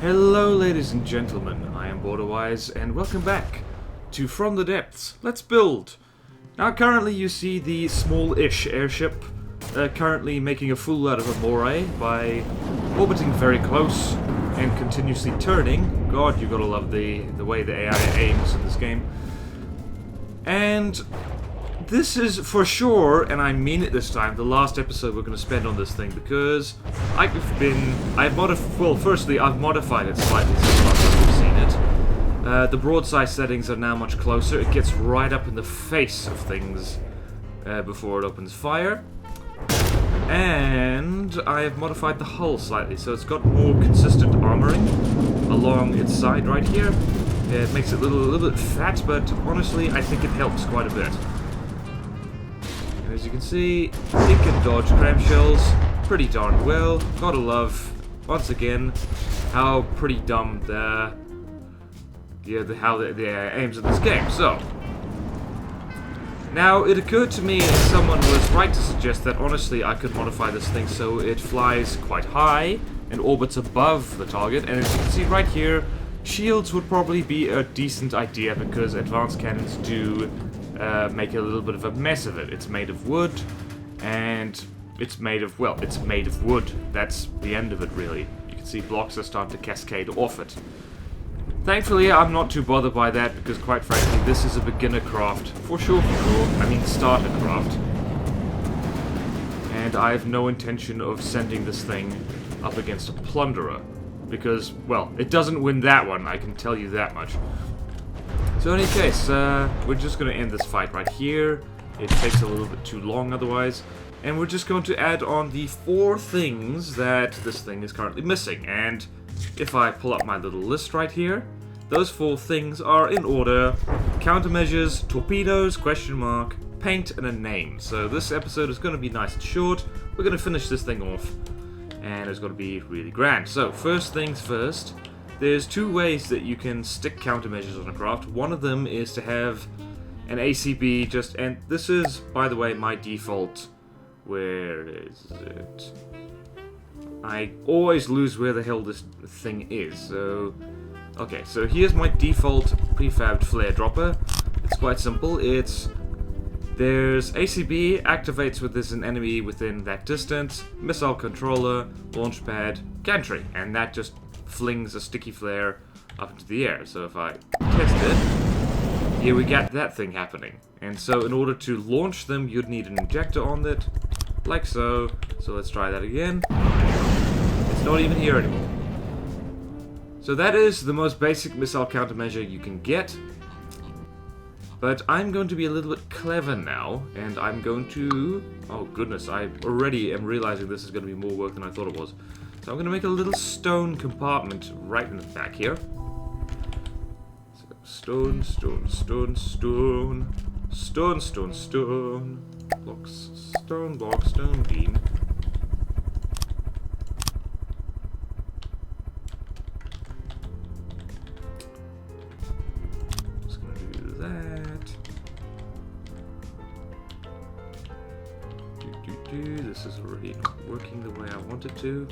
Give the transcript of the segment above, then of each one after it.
Hello ladies and gentlemen, I am BorderWise and welcome back to From the Depths. Let's build! Now currently you see the small-ish airship currently making a fool out of a moray by orbiting very close and continuously turning. God, you gotta love the way the AI aims in this game. And this is for sure, and I mean it this time, the last episode we're going to spend on this thing, because I've modified it slightly since last time we've seen it. The broadside settings are now much closer. It gets right up in the face of things before it opens fire. And I have modified the hull slightly, so it's got more consistent armoring along its side right here. It makes it a little bit fat, but honestly, I think it helps quite a bit. As you can see, it can dodge clamshells pretty darn well. Gotta love, once again, how pretty dumb the aims in this game. So, now it occurred to me someone was right to suggest that honestly I could modify this thing so it flies quite high and orbits above the target. And as you can see right here, shields would probably be a decent idea because advanced cannons do make a little bit of a mess of it. It's made of wood, and it's made of wood. That's the end of it, really. You can see blocks are starting to cascade off it. Thankfully, I'm not too bothered by that, because quite frankly, this is a beginner craft. For sure. I mean, starter craft. And I have no intention of sending this thing up against a plunderer, because, well, it doesn't win that one, I can tell you that much. So in any case, we're just going to end this fight right here. It takes a little bit too long otherwise. And we're just going to add on the 4 things that this thing is currently missing. And if I pull up my little list right here, those 4 things are in order: countermeasures, torpedoes, question mark, paint, and a name. So this episode is going to be nice and short. We're going to finish this thing off, and it's going to be really grand. So first things first. There's 2 ways that you can stick countermeasures on a craft. One of them is to have an ACB and this is, by the way, my default. Where is it? I always lose where the hell this thing is. So, okay, so here's my default prefabbed flare dropper. It's quite simple. There's ACB, activates when there's an enemy within that distance, missile controller, launch pad, gantry, and that just flings a sticky flare up into the air. So if I test it, here we get that thing happening. And so in order to launch them, you'd need an injector on it, like so. So let's try that again. It's not even here anymore. So that is the most basic missile countermeasure you can get. But I'm going to be a little bit clever now, and I'm going to... Oh goodness, I already am realizing this is going to be more work than I thought it was. So I'm going to make a little stone compartment right in the back here. So stone, stone, stone, stone, stone, stone, stone, blocks, stone block, stone beam. Just going to do that. This is already not working the way I want it to.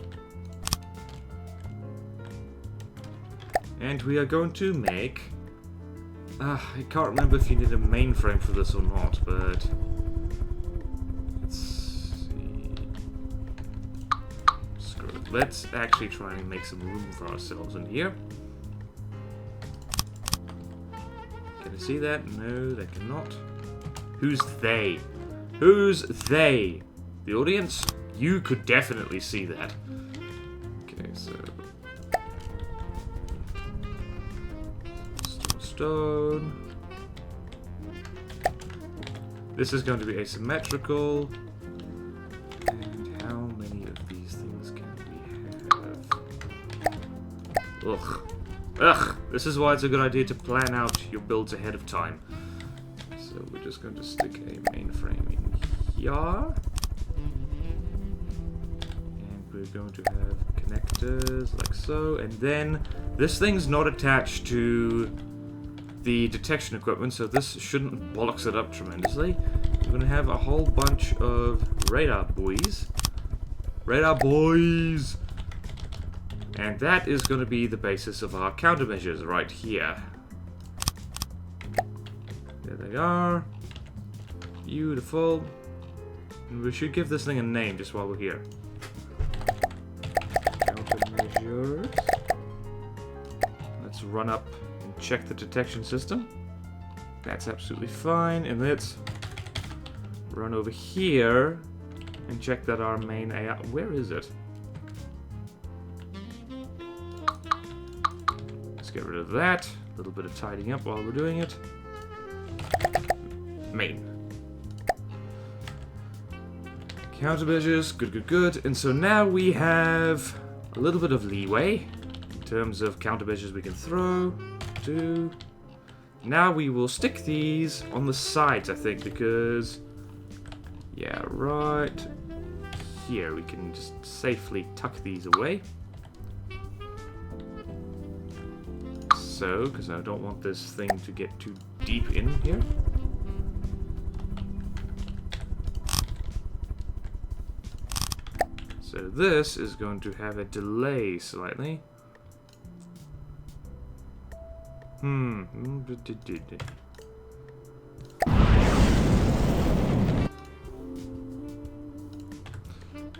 And we are going to make... I can't remember if you need a mainframe for this or not, but... Let's see... Screw it. Let's actually try and make some room for ourselves in here. Can I see that? No, they cannot. Who's they? Who's they? The audience? You could definitely see that. Okay, so... Stone. This is going to be asymmetrical. And how many of these things can we have? Ugh. Ugh! This is why it's a good idea to plan out your builds ahead of time. So we're just going to stick a mainframe in here. And we're going to have connectors like so. And then this thing's not attached to the detection equipment, so this shouldn't bollocks it up tremendously. We're going to have a whole bunch of radar buoys. Radar buoys! And that is going to be the basis of our countermeasures right here. There they are. Beautiful. And we should give this thing a name just while we're here. Countermeasures. Let's run up and check the detection system. That's absolutely fine. And let's run over here and check that our main AI... Where is it? Let's get rid of that. A little bit of tidying up while we're doing it. Main. Countermeasures, good, good, good. And so now we have a little bit of leeway in terms of countermeasures we can throw. Now we will stick these on the sides, I think, because... Yeah, right here we can just safely tuck these away. So, because I don't want this thing to get too deep in here. So this is going to have a delay slightly.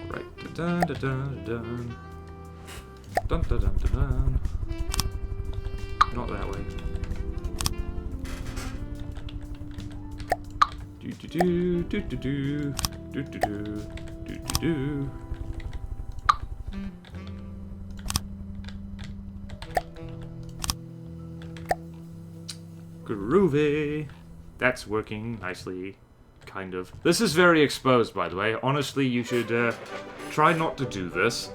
Right, dun dun dun dun dun dun dun dun. Not that way. Do do do do do do do do do do do. Groovy. That's working nicely. Kind of. This is very exposed, by the way. Honestly, you should try not to do this.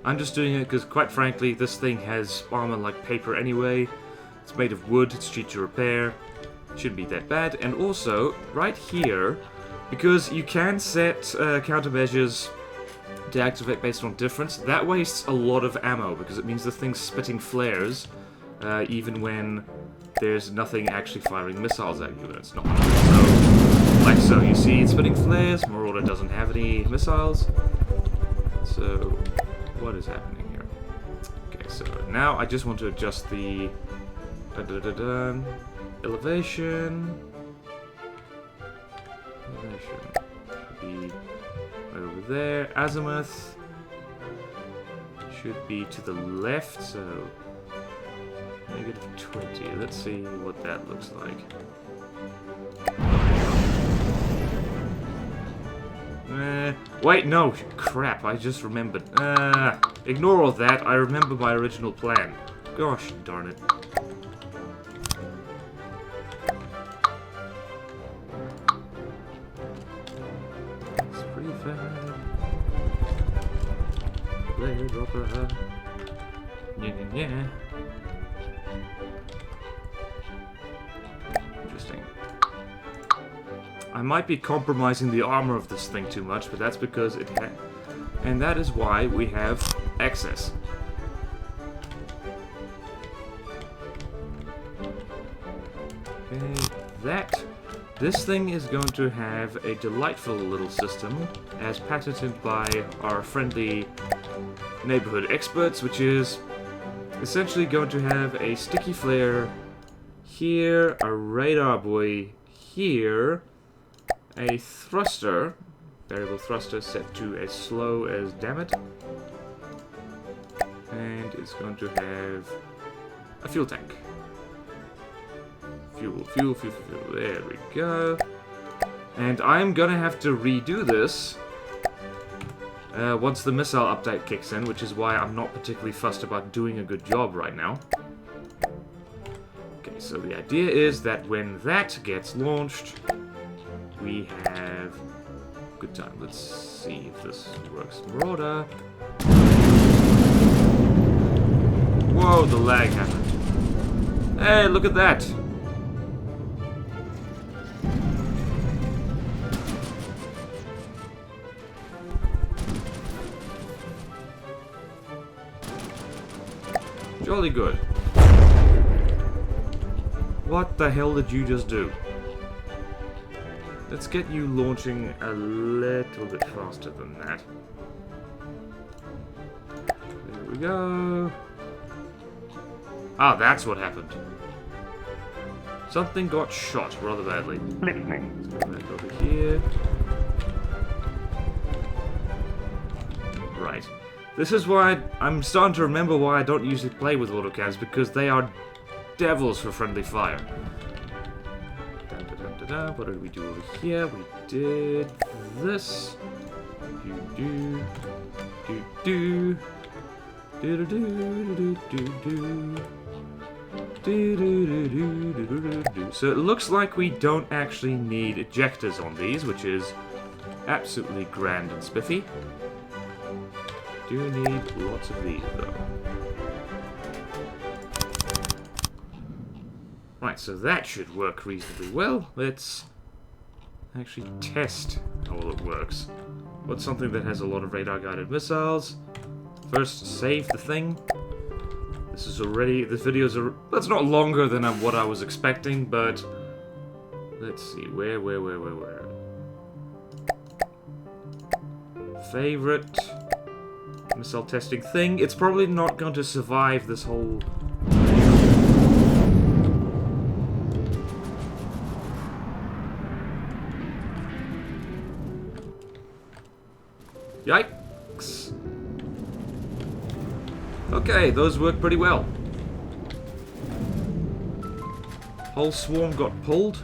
I'm just doing it because, quite frankly, this thing has armor like paper anyway. It's made of wood. It's cheap to repair. Shouldn't be that bad. And also, right here, because you can set countermeasures to activate based on difference, that wastes a lot of ammo because it means the thing's spitting flares even when there's nothing actually firing missiles at you and it's not. So, like so, you see it's spitting flares. Marauder doesn't have any missiles. So, what is happening here? Okay, so now I just want to adjust the elevation. Elevation should be right over there. Azimuth should be to the left, so -20. Let's see what that looks like. Wait, no! Crap, I just remembered. Ignore all that, I remember my original plan. Gosh darn it. It's pretty fast. Blade dropper. Yeah. Interesting. I might be compromising the armor of this thing too much, but that's because it had... And that is why we have excess. Okay, this thing is going to have a delightful little system, as patented by our friendly neighborhood experts, which is essentially going to have a sticky flare here, a radar buoy here, a thruster, variable thruster set to as slow as dammit, and it's going to have a fuel tank. Fuel. There we go. And I'm gonna have to redo this once the missile update kicks in, which is why I'm not particularly fussed about doing a good job right now. Okay, so the idea is that when that gets launched, we have a good time. Let's see if this works. Marauder. Whoa, the lag happened. Hey, look at that. Jolly good. What the hell did you just do? Let's get you launching a little bit faster than that. There we go. Ah, that's what happened. Something got shot rather badly. Listening. Let's go back over here. Right. This is why I'm starting to remember why I don't usually play with autocavs, because they are devils for friendly fire. What did we do over here? We did this. So it looks like we don't actually need ejectors on these, which is absolutely grand and spiffy. Do need lots of these though. Right, so that should work reasonably well. Let's actually test how well it works. What's something that has a lot of radar-guided missiles? First, save the thing. This is already... This video's... That's not longer than what I was expecting, but... Let's see. Where? Favorite... missile testing thing. It's probably not going to survive this whole... Yikes. Okay, those work pretty well. Whole swarm got pulled.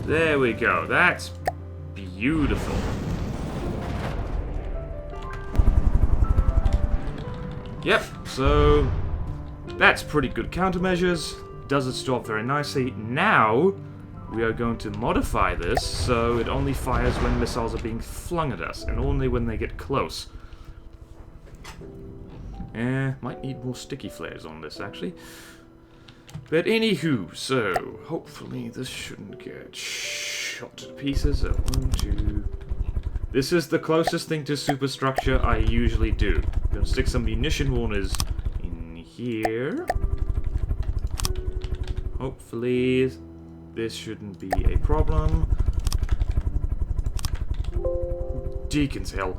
There we go. That's beautiful. Yep, so that's pretty good countermeasures. Does its job very nicely. Now we are going to modify this so it only fires when missiles are being flung at us, and only when they get close. Might need more sticky flares on this, actually. But anywho, so hopefully this shouldn't get shot to pieces. So 1, 2... This is the closest thing to superstructure I usually do. I'm gonna stick some munition warners in here. Hopefully this shouldn't be a problem. Deacon's hell.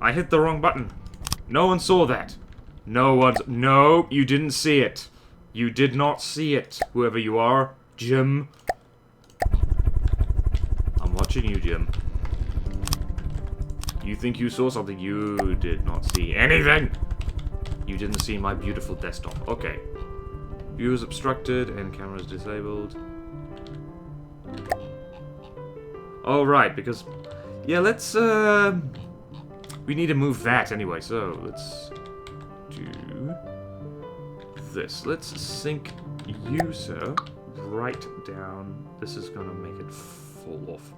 I hit the wrong button. No one saw that. No, you didn't see it. You did not see it, whoever you are. Jim. I'm watching you, Jim. You think you saw something? You did not see anything! You didn't see my beautiful desktop. Okay. View is obstructed and cameras disabled. Oh, right, because... Yeah, let's, we need to move that anyway, so let's do this. Let's sync user right down. This is gonna make it fall off.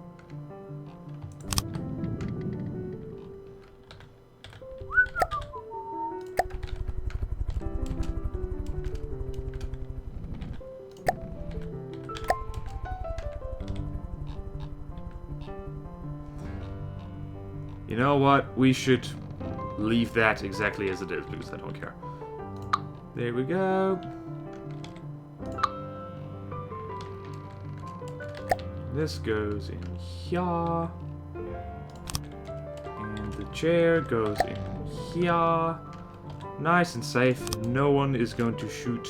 You know what? We should leave that exactly as it is, because I don't care. There we go. This goes in here. And the chair goes in here. Nice and safe. No one is going to shoot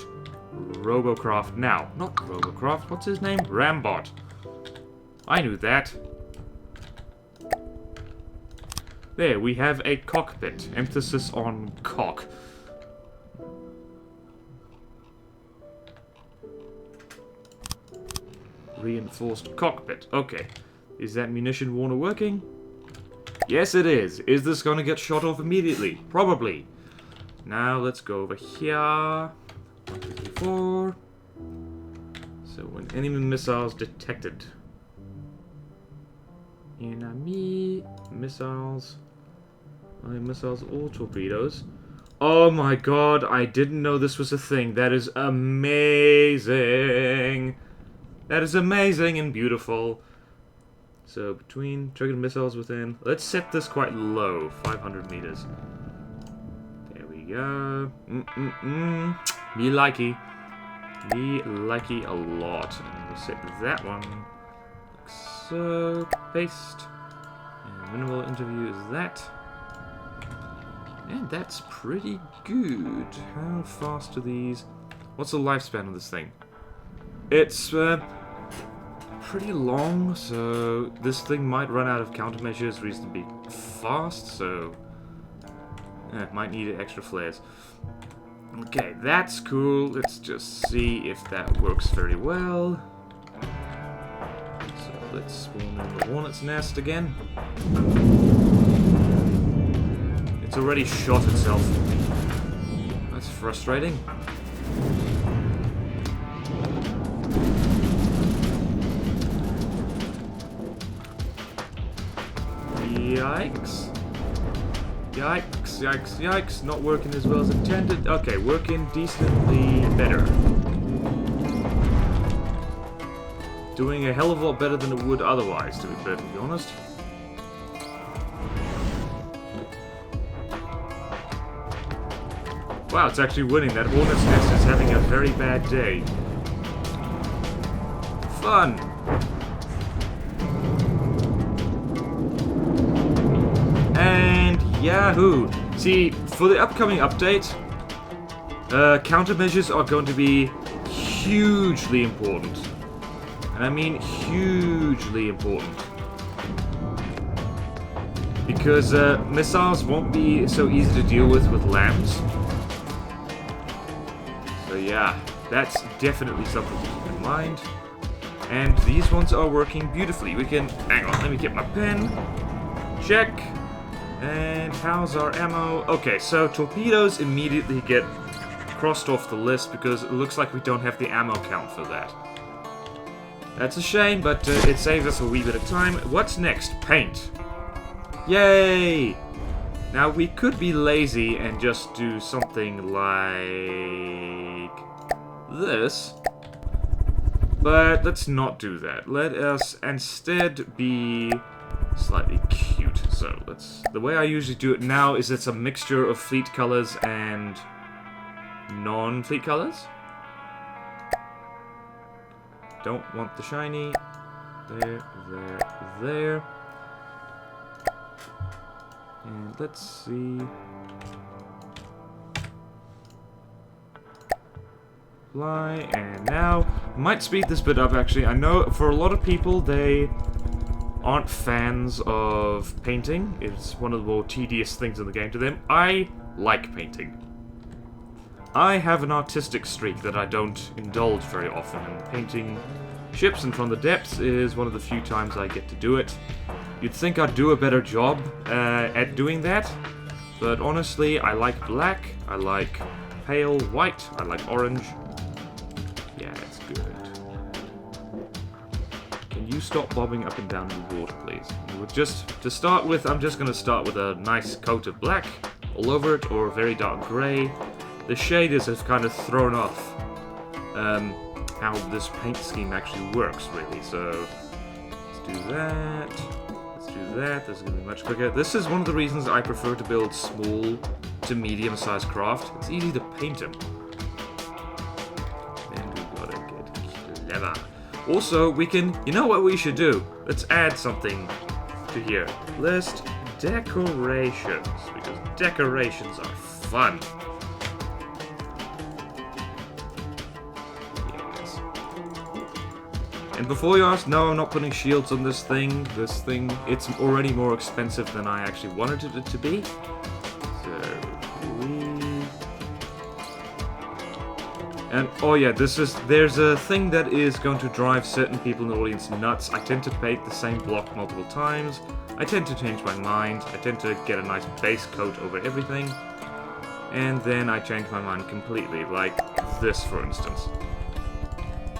Robocraft now. Not Robocraft. What's his name? Rambot. I knew that. There, we have a cockpit. Emphasis on cock. Reinforced cockpit. Okay. Is that munition warner working? Yes, it is. Is this gonna get shot off immediately? Probably. Now, let's go over here. 1, 2, 3, 4. So, when enemy missiles detected. Enemy missiles. Missiles or torpedoes. Oh my god, I didn't know this was a thing. That is amazing. That is amazing and beautiful. So, between triggered missiles within... Let's set this quite low. 500 meters. There we we are. Me likey. Me likey a lot. And we'll set that one. Like so. Paste. And minimal interview is that. And that's pretty good. How fast are these? What's the lifespan of this thing? It's pretty long, so this thing might run out of countermeasures reasonably fast, so might need extra flares. Okay, that's cool. Let's just see if that works very well. So let's spawn in the hornet's nest again. It's already shot itself. That's frustrating. Yikes. Yikes, yikes, yikes. Not working as well as intended. Okay, working decently better. Doing a hell of a lot better than it would otherwise, to be perfectly honest. Wow, it's actually winning. That hornet's nest is having a very bad day. Fun! And yahoo! See, for the upcoming update, countermeasures are going to be hugely important. And I mean hugely important. Because missiles won't be so easy to deal with lambs. So yeah, that's definitely something to keep in mind. And these ones are working beautifully. We can... Hang on, let me get my pen. Check. And how's our ammo? Okay, so torpedoes immediately get crossed off the list because it looks like we don't have the ammo count for that. That's a shame, but it saves us a wee bit of time. What's next? Paint. Yay! Now, we could be lazy and just do something like this. But let's not do that. Let us instead be slightly cute. So the way I usually do it now is it's a mixture of fleet colors and non-fleet colors. Don't want the shiny. There, there, there. And let's see. Fly, and now might speed this bit up actually. I know for a lot of people they aren't fans of painting. It's one of the more tedious things in the game to them. I like painting. I have an artistic streak that I don't indulge very often, and painting ships and from the depths is one of the few times I get to do it. You'd think I'd do a better job at doing that, but honestly, I like black, I like pale white, I like orange. Yeah, it's good. Can you stop bobbing up and down in the water, please? Just to start with, I'm just going to start with a nice coat of black all over it, or a very dark grey. The shaders have kind of thrown off how this paint scheme actually works, really. So let's do that. Let's do that. This is going to be much quicker. This is one of the reasons I prefer to build small to medium-sized craft. It's easy to paint them. And we gotta get clever. Also, we can... You know what we should do? Let's add something to here. List decorations, because decorations are fun. Yes. And before you ask, no, I'm not putting shields on this thing. This thing, it's already more expensive than I actually wanted it to be. So, please. And, oh yeah, there's a thing that is going to drive certain people in the audience nuts. I tend to paint the same block multiple times. I tend to change my mind. I tend to get a nice base coat over everything. And then I change my mind completely, like this, for instance.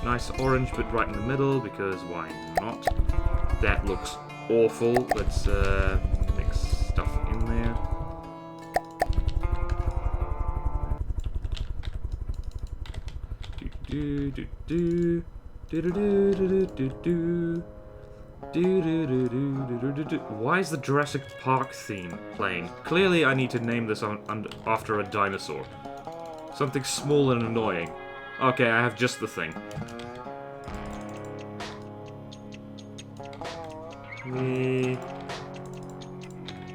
Nice orange bit right in the middle, because why not? That looks awful. Let's mix stuff in there. Why is the Jurassic Park theme playing? Clearly I need to name this after a dinosaur. Something small and annoying. Okay, I have just the thing.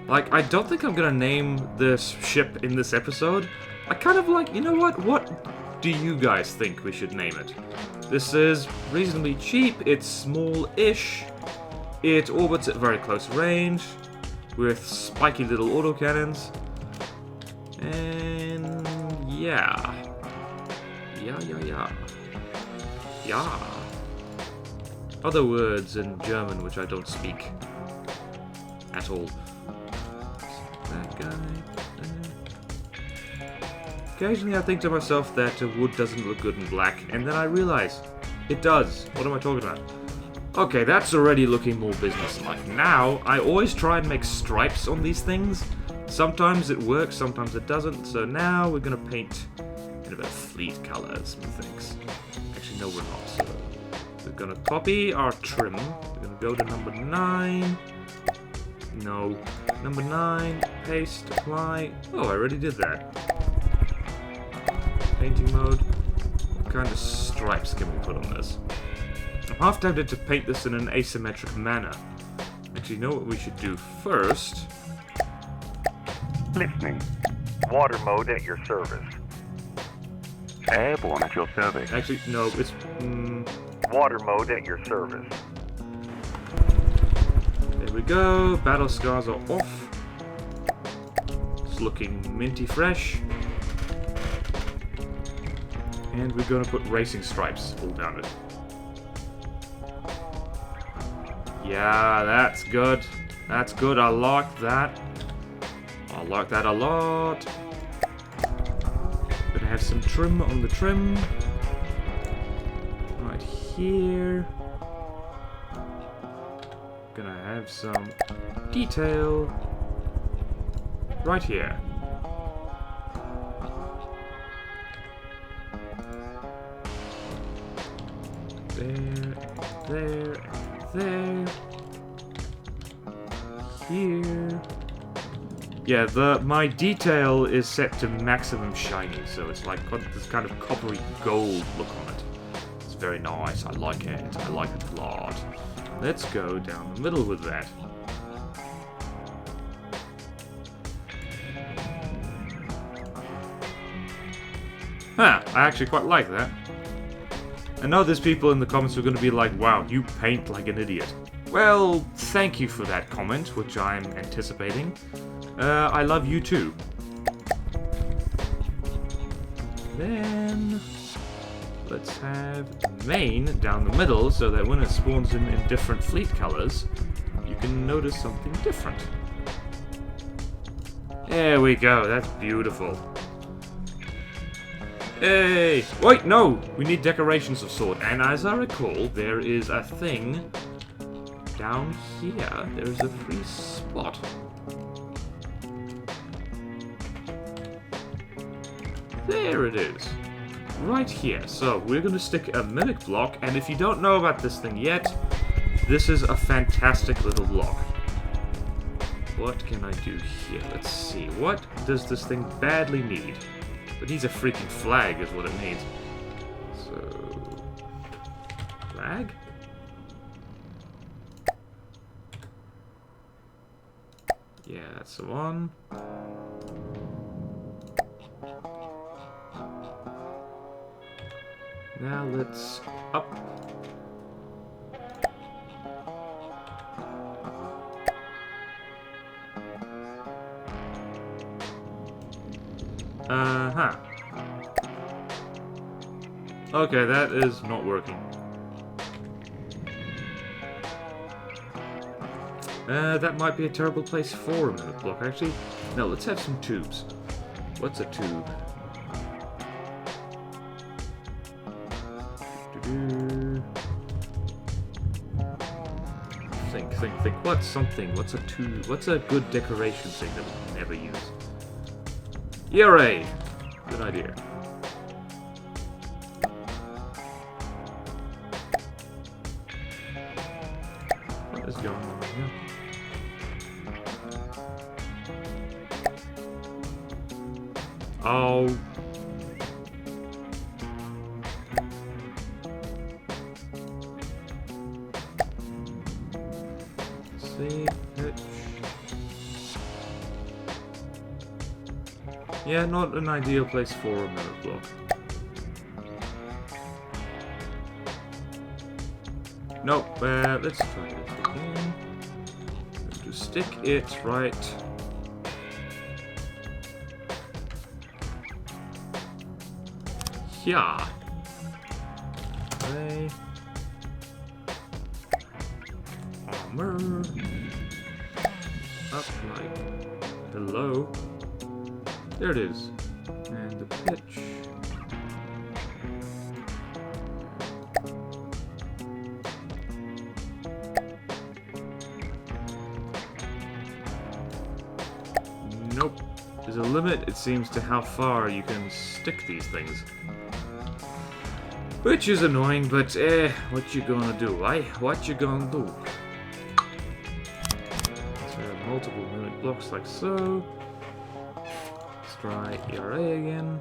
Like, I don't think I'm gonna name this ship in this episode. I kind of like, you know what? What do you guys think we should name it? This is reasonably cheap, it's small-ish, it orbits at very close range, with spiky little autocannons, and yeah. Yeah. Other words in German which I don't speak at all. That guy. Occasionally I think to myself that wood doesn't look good in black, and then I realize it does. What am I talking about? Okay, that's already looking more businesslike. Now, I always try and make stripes on these things. Sometimes it works, sometimes it doesn't. So now we're gonna paint in a bit of fleet colors and things. Actually, no, we're not. So we're gonna copy our trim. We're gonna go to number 9. No. Number 9, paste, apply. Oh, I already did that. Painting mode. What kind of stripes can we put on this? I'm half tempted to paint this in an asymmetric manner. Actually, you know what we should do first? Listening. Water mode at your service. Airborne at your service. Actually, no, it's... Water mode at your service. There we go. Battle scars are off. It's looking minty fresh. And we're gonna put racing stripes all down it. Yeah, that's good. That's good. I like that. I like that a lot. Gonna have some trim on the trim. Right here. Gonna have some detail right here. There. Here. Yeah, my detail is set to maximum shiny, so it's like got this kind of coppery gold look on it. It's very nice. I like it. I like it a lot. Let's go down the middle with that. Huh, I actually quite like that. I know there's people in the comments who are going to be like, wow, you paint like an idiot. Well, thank you for that comment, which I'm anticipating. I love you too. Then, let's have main down the middle so that when it spawns in different fleet colors, you can notice something different. There we go, that's beautiful. Hey! Wait, no! We need decorations of sort. And as I recall, there is a thing down here. There's a free spot. There it is. Right here. So, we're going to stick a mimic block. And if you don't know about this thing yet, this is a fantastic little block. What can I do here? Let's see. What does this thing badly need? It needs a freaking flag, is what it needs. So... flag? Yeah, that's the one. Now let's up. Uh-huh. Okay, that is not working. That might be a terrible place for a mimic block, actually. No, let's have some tubes. What's a tube? Think. What's something? What's a tube? What's a good decoration thing that we never use? Yay! Good idea. Oh. See, yeah, not an ideal place for a mirror block. Nope, let's try this again. To stick it right. Yeah. Okay. Armor. Up like. Hello. There it is. And the pitch. Nope. There's a limit, it seems, to how far you can stick these things. Which is annoying, but what you gonna do, eh? What you gonna do? So we have multiple mimic blocks like so. Let's try ERA again.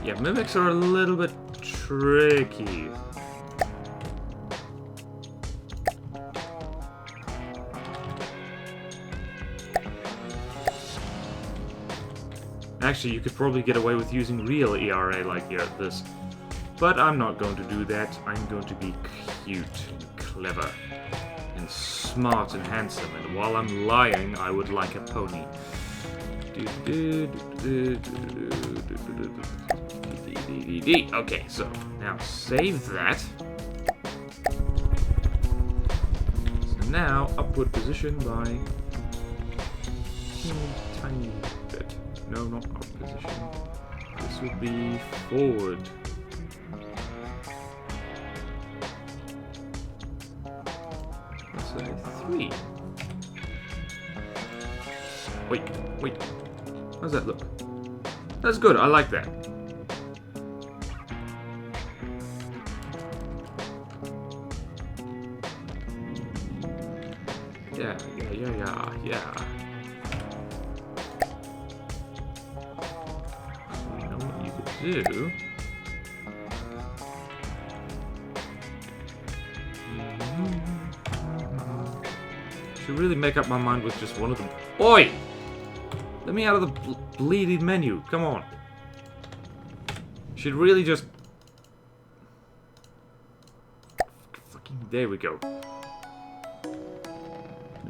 Yeah, mimics are a little bit tricky. Actually, you could probably get away with using real ERA like this. But I'm not going to do that. I'm going to be cute and clever and smart and handsome. And while I'm lying, I would like a pony. Okay, so now save that. So now upward position by a tiny bit. No, not up position. This would be forward. Let's say 3. Wait. How's that look? That's good, I like that. Yeah. You know what you could do? Should really make up my mind with just one of them. Oi! Let me out of the bleeding menu. Come on. Should really just... Fucking... There we go.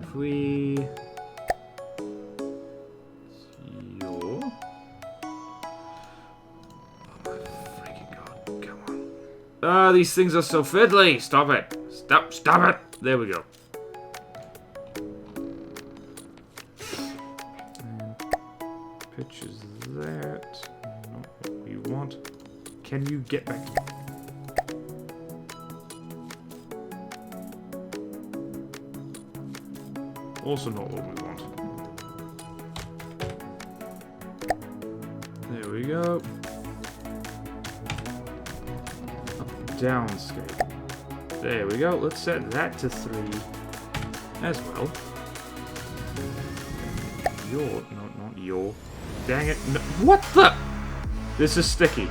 If we... Oh my freaking god. Come on. Ah, these things are so fiddly. Stop it. Stop it. There we go. Pitch is that. Not what we want. Can you get back? Also not what we want. There we go. Up, down scale. There we go. Let's set that to 3 as well. Not your. Dang it. No, what the? This is sticky.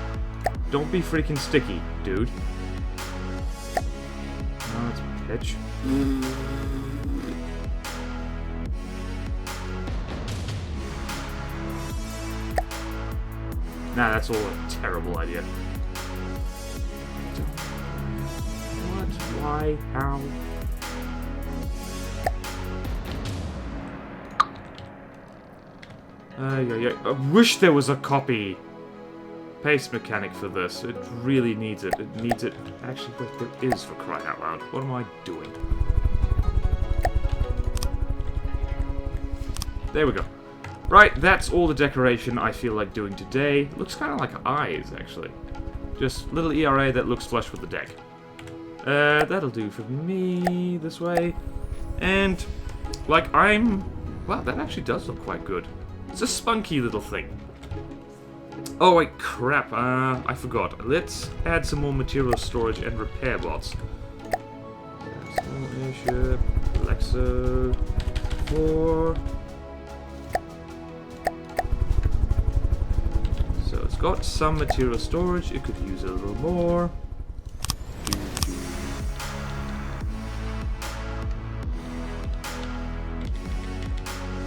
Don't be freaking sticky, dude. No, it's pitch. Nah, that's all a terrible idea. What? Why? How? I wish there was a copy paste mechanic for this. It really needs it. It needs it. Actually, there is, for crying out loud. What am I doing? There we go. Right, that's all the decoration I feel like doing today. Looks kind of like eyes, actually. Just little ERA that looks flush with the deck. That'll do for me this way. And, like, wow, that actually does look quite good. It's a spunky little thing. Oh wait, crap, I forgot. Let's add some more material storage and repair bots. Small airship, Lexo, 4. So it's got some material storage, it could use a little more.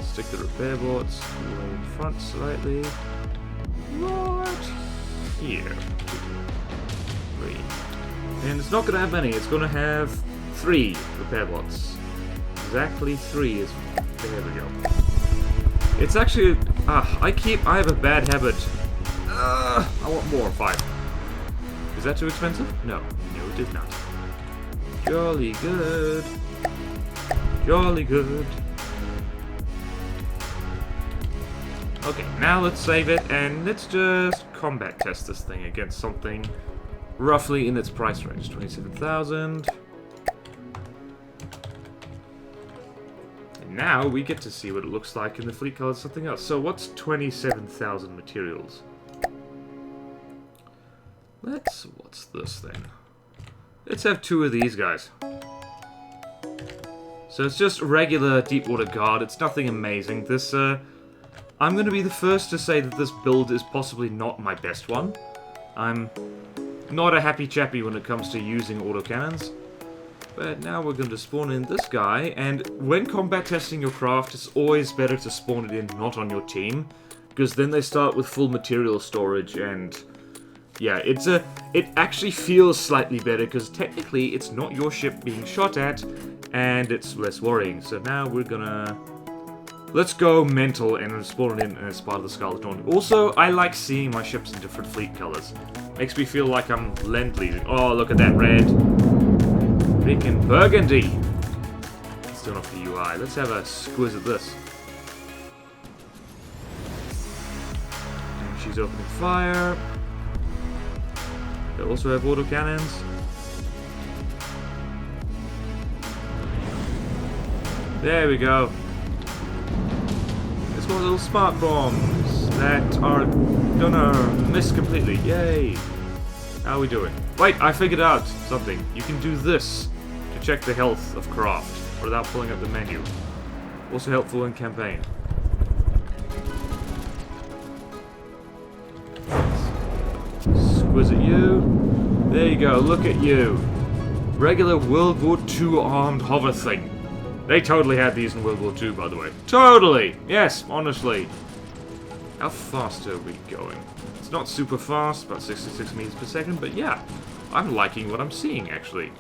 Stick the repair bots way in front slightly. Right here. 3. And it's not going to have many, it's going to have 3 repair bots. Exactly 3 is... There we go. It's actually... I have a bad habit. I want more. 5. Is that too expensive? No. No, it is not. Jolly good. Jolly good. Okay, now let's save it, and let's just combat test this thing against something roughly in its price range. 27,000. And now we get to see what it looks like in the fleet color, something else. So what's 27,000 materials? What's this thing? Let's have 2 of these guys. So it's just regular Deepwater Guard, it's nothing amazing. This, I'm going to be the first to say that this build is possibly not my best one. I'm not a happy chappy when it comes to using autocannons. But now we're going to spawn in this guy, and when combat testing your craft, it's always better to spawn it in not on your team, because then they start with full material storage, and yeah, it actually feels slightly better, because technically it's not your ship being shot at, and it's less worrying. So now we're gonna... Let's go mental and spawn it in as part of the Scarlet Dawn. Also, I like seeing my ships in different fleet colors. Makes me feel like I'm lend-leasing. Oh, look at that red. Freaking burgundy. Let's turn off the UI. Let's have a squiz at this. And she's opening fire. They also have autocannons. There we go. Let's go little smart bombs that are gonna miss completely. Yay! How are we doing? Wait, I figured out something. You can do this to check the health of craft without pulling up the menu. Also helpful in campaign. Squiz at you. There you go, look at you. Regular World War II armed hover thing. They totally had these in World War II, by the way. Totally! Yes, honestly. How fast are we going? It's not super fast, about 66 meters per second, but yeah. I'm liking what I'm seeing, actually.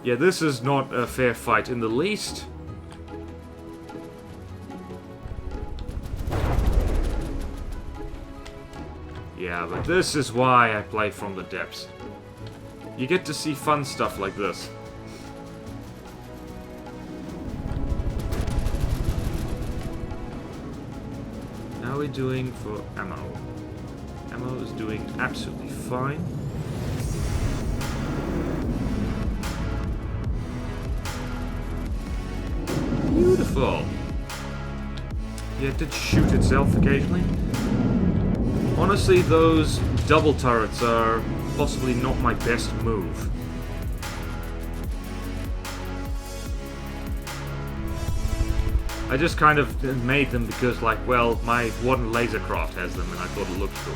Yeah, this is not a fair fight in the least. Yeah, but this is why I play from the depths. You get to see fun stuff like this. How are we doing for ammo? Ammo is doing absolutely fine. Beautiful. Yeah, it did shoot itself occasionally. Honestly, those double turrets are possibly not my best move. I just kind of made them because, like, well, my one lasercraft has them and I thought it looked cool.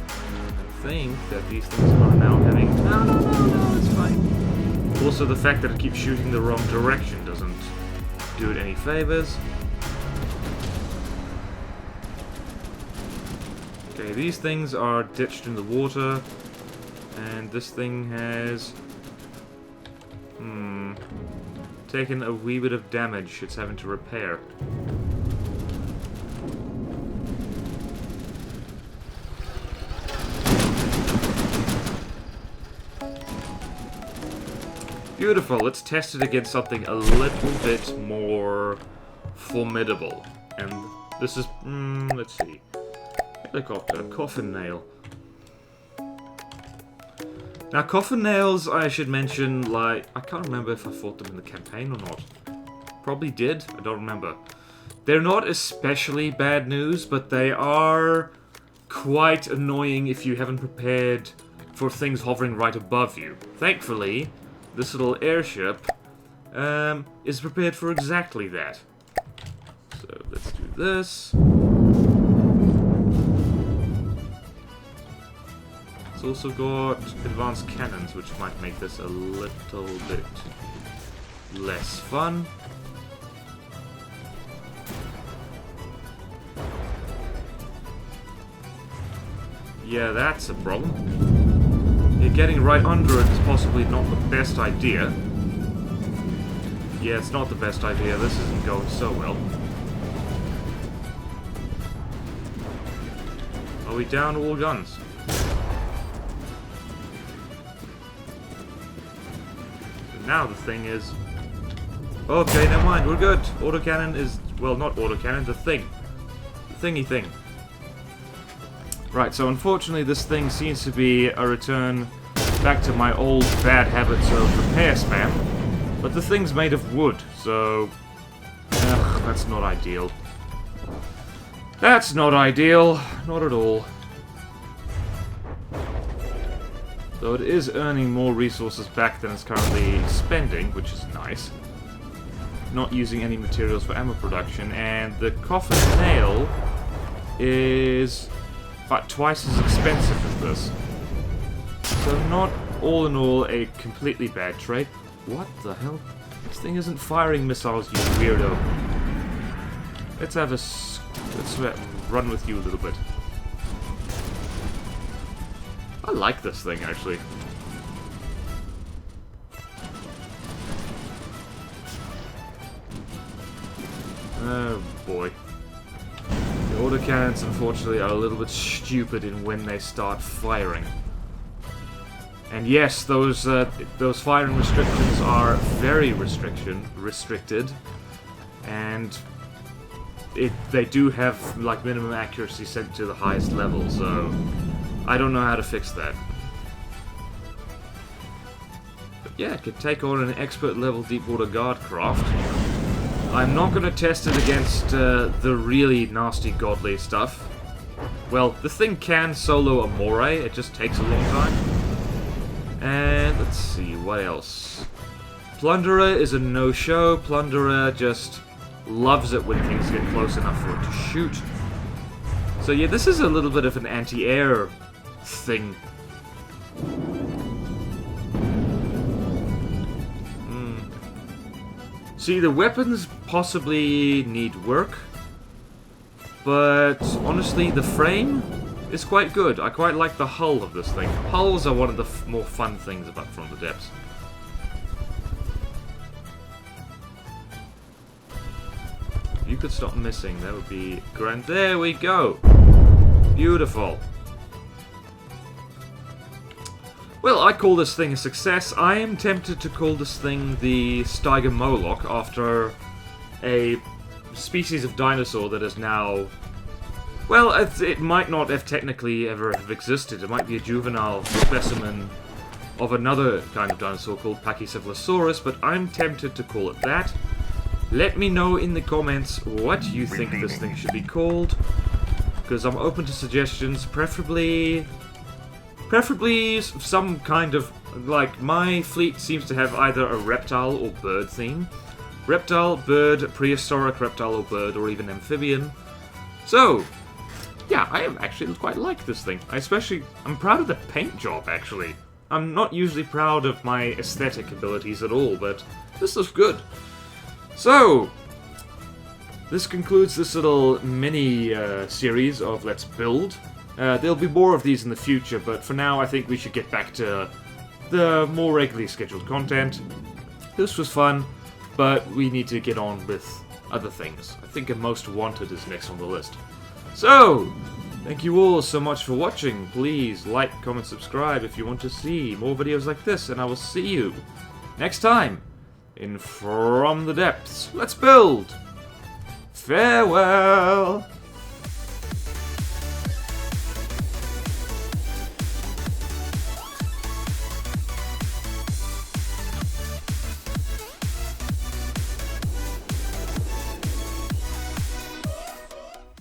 I think that these things are now having... No, it's fine. Also, the fact that it keeps shooting the wrong direction doesn't do it any favors. Okay, these things are ditched in the water, and this thing has... taken a wee bit of damage it's having to repair. Beautiful, let's test it against something a little bit more formidable. And this is, let's see. Helicopter, coffin nail. Now, coffin nails, I should mention, like, I can't remember if I fought them in the campaign or not. Probably did, I don't remember. They're not especially bad news, but they are quite annoying if you haven't prepared for things hovering right above you. Thankfully, this little airship is prepared for exactly that. So let's do this. It's also got advanced cannons, which might make this a little bit less fun. Yeah, that's a problem. Yeah, getting right under it is possibly not the best idea. Yeah, it's not the best idea. This isn't going so well. Are we down all guns? So now the thing is... Okay, never mind, we're good. Autocannon is... Well, not autocannon, the thing. The thingy thing. Right, so unfortunately this thing seems to be a return back to my old bad habits of repair spam. But the thing's made of wood, so... that's not ideal. That's not ideal. Not at all. Though it is earning more resources back than it's currently spending, which is nice. Not using any materials for ammo production, and the coffin nail is about twice as expensive as this. So not all in all a completely bad trade. What the hell? This thing isn't firing missiles, you weirdo. Let's have a... let's run with you a little bit. I like this thing, actually. Oh, boy. The autocannons, unfortunately, are a little bit stupid in when they start firing. And yes, those firing restrictions are very restricted. And... they do have, like, minimum accuracy set to the highest level, so... I don't know how to fix that. But yeah, it could take on an expert level deepwater guard craft. I'm not going to test it against the really nasty godly stuff. Well, the thing can solo a moray, it just takes a long time. And let's see, what else? Plunderer is a no-show. Plunderer just loves it when things get close enough for it to shoot. So yeah, this is a little bit of an anti-air thing. See, the weapons possibly need work, but honestly, the frame is quite good. I quite like the hull of this thing. Hulls are one of the more fun things about From the Depths. You could stop missing, that would be grand. There we go! Beautiful. Well, I call this thing a success. I am tempted to call this thing the Steiger Moloch after a species of dinosaur that is now... Well, it might not have technically ever have existed. It might be a juvenile specimen of another kind of dinosaur called Pachycephalosaurus, but I'm tempted to call it that. Let me know in the comments what you think this thing should be called, because I'm open to suggestions, preferably some kind of, like, my fleet seems to have either a reptile or bird theme. Reptile, bird, prehistoric reptile or bird, or even amphibian. So, yeah, I actually quite like this thing. I'm proud of the paint job, actually. I'm not usually proud of my aesthetic abilities at all, but this looks good. So, this concludes this little mini series of Let's Build. There'll be more of these in the future, but for now I think we should get back to the more regularly scheduled content. This was fun, but we need to get on with other things. I think a Most Wanted is next on the list. So, thank you all so much for watching. Please like, comment, subscribe if you want to see more videos like this, and I will see you next time in From the Depths. Let's build! Farewell!